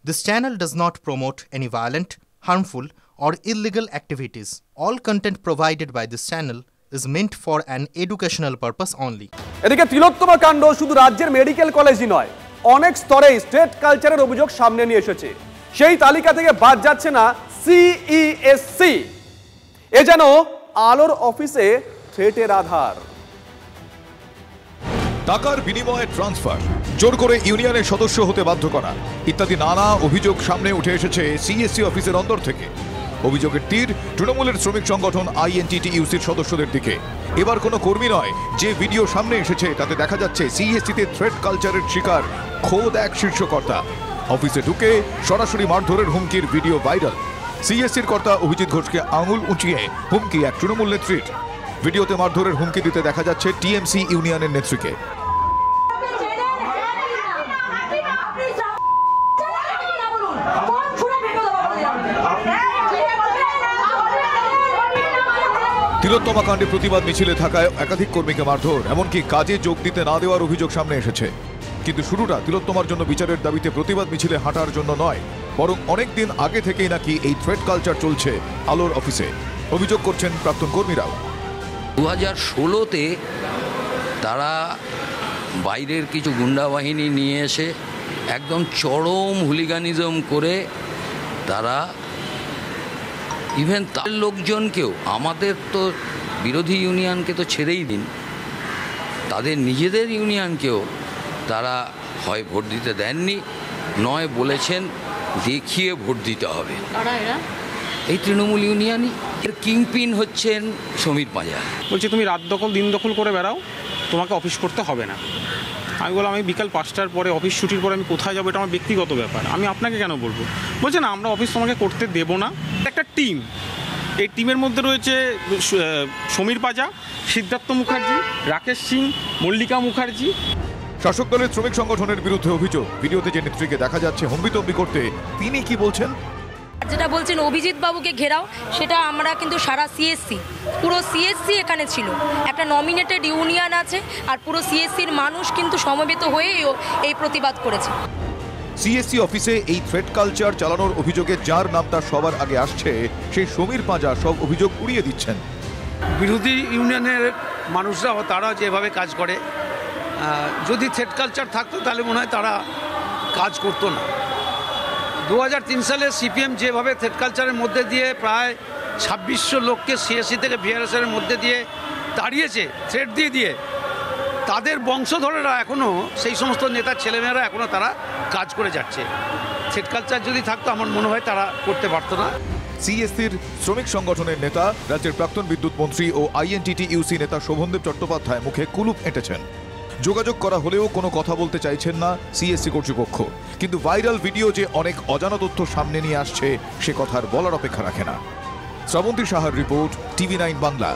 This channel does not promote any violent, harmful, or illegal activities. All content provided by this channel is meant for an educational purpose only. এদিকে তিলোত্তমা কাণ্ড শুধু রাজ্যের medical কলেজই নয়, অনেক স্তরে straight কালচারের অভিযোগ সামনে নিয়ে এসেছে। সেই তালিকা থেকে বাদ যাচ্ছে না সিইএসসি। এ যেন আলোর অফিসে থ্রেটের আধার। টাকার বিনিময়ে ট্রান্সফার, জোর করে ইউনিয়নের সদস্য হতে বাধ্য করা ইত্যাদি নানা অভিযোগ সামনে উঠে এসেছে সিএসসি অফিসের অন্দর থেকে। অভিযোগের তীর তৃণমূলের শ্রমিক সংগঠন আইএনটিটিইউসির সদস্যদের দিকে। এবার কোনো কর্মী নয়, যে ভিডিও সামনে এসেছে তাতে দেখা যাচ্ছে সিএসসিতে থ্রেট কালচারের শিকার খোদ এক শীর্ষকর্তা। অফিসে ঢুকে সরাসরি মারধরের হুমকির ভিডিও ভাইরাল। সিএসসির কর্তা অভিজিৎ ঘোষকে আঙুল উঁচিয়ে হুমকি এক তৃণমূল নেত্রীর। ভিডিওতে মারধরের হুমকি দিতে দেখা যাচ্ছে টিএমসি ইউনিয়নের নেত্রীকে। তিলোত্তমা কাণ্ডে প্রতিবাদ মিছিলে থাকায় একাধিক কর্মীকে মারধর, এমনকি কাজে যোগ দিতে না দেওয়ার অভিযোগ সামনে এসেছে। কিন্তু শুরুটা তিলোত্তমার জন্য বিচারের দাবিতে প্রতিবাদ মিছিলে হাঁটার জন্য নয়, বরং অনেকদিন আগে থেকেই নাকি এই থ্রেট কালচার চলছে আলোর অফিসে। অভিযোগ করছেন প্রাক্তন কর্মীরাও। 2016-তে তারা বাইরের কিছু গুন্ডা বাহিনী নিয়ে এসে একদম চরম হুলিগানিজম করে তারা ইভেন তার লোকজনকেও, আমাদের তো বিরোধী ইউনিয়নকে তো ছেড়েই দিন, তাদের নিজেদের ইউনিয়নকেও তারা হয় ভোট দিতে দেননি, নয় বলেছেন দেখিয়ে ভোট দিতে হবে। এই তৃণমূল ইউনিয়নই এর কিংপিন হচ্ছেন সমীর পাঁজা। বলছি তুমি রাত দখল দিন দখল করে বেড়াও, তোমাকে অফিস করতে হবে না। আমি বললাম আমি বিকাল 5টার পরে অফিস ছুটির পরে আমি কোথায় যাবো, এটা আমার ব্যক্তিগত ব্যাপার, আমি আপনাকে কেন বলবো। বলছে না, আমরা অফিস তোমাকে করতে দেবো না। একটা টিম, এই টিমের মধ্যে রয়েছে সমীর পাঁজা, সিদ্ধার্থ মুখার্জি, রাকেশ সিং, মল্লিকা মুখার্জি। শাসক দলের শ্রমিক সংগঠনের বিরুদ্ধে অভিযোগ, ভিডিওতে যে নেত্রীকে দেখা যাচ্ছে হম্বিতম্বি করতে, তিনি কি বলছেন? যেটা বলছেন অভিজিৎ বাবুকে ঘেরাও, সেটা আমরা কিন্তু সারা সিএসসি, পুরো সিএসসি এখানে ছিল। একটা নমিনেটেড ইউনিয়ন আছে, আর পুরো সিএসসির মানুষ কিন্তু সমবেত হয়ে এই প্রতিবাদ করেছে। সিএসসি অফিসে এই থ্রেট কালচার চালানোর অভিযোগে যার নামটা সবার আগে আসছে, সেই সমীর পাঁজা সব অভিযোগ উড়িয়ে দিচ্ছেন। বিরোধী ইউনিয়নের মানুষরা তারা যেভাবে কাজ করে, যদি থ্রেট কালচার থাকতো তাহলে মনে হয় তারা কাজ করতো না। 2003 সালে সিপিএম যেভাবে থ্রেট কালচারের মধ্যে দিয়ে প্রায় 2600 লোককে সিএসসি থেকে ভিআরএসের মধ্যে দিয়ে তাড়িয়েছে, থ্রেট দিয়ে তাদের বংশধরেরা এখনও, সেই সমস্ত নেতার ছেলেমেয়েরা এখনও তারা কাজ করে যাচ্ছে। থ্রেট কালচার যদি থাকতো আমার মনে হয় তারা করতে পারতো না। সিএসসির শ্রমিক সংগঠনের নেতা, রাজ্যের প্রাক্তন বিদ্যুৎ মন্ত্রী ও আইএনটিটিইউসি নেতা শোভনদেব চট্টোপাধ্যায় মুখে কুলুপ এঁটেছেন। যোগাযোগ করা হলেও কোনো কথা বলতে চাইছেন না সিএসসি কর্তৃপক্ষ। কিন্তু ভাইরাল ভিডিও যে অনেক অজানা তথ্য সামনে নিয়ে আসছে, সে কথার বলার অপেক্ষা রাখে না। শ্রাবন্তী সাহার রিপোর্ট, TV9 বাংলা।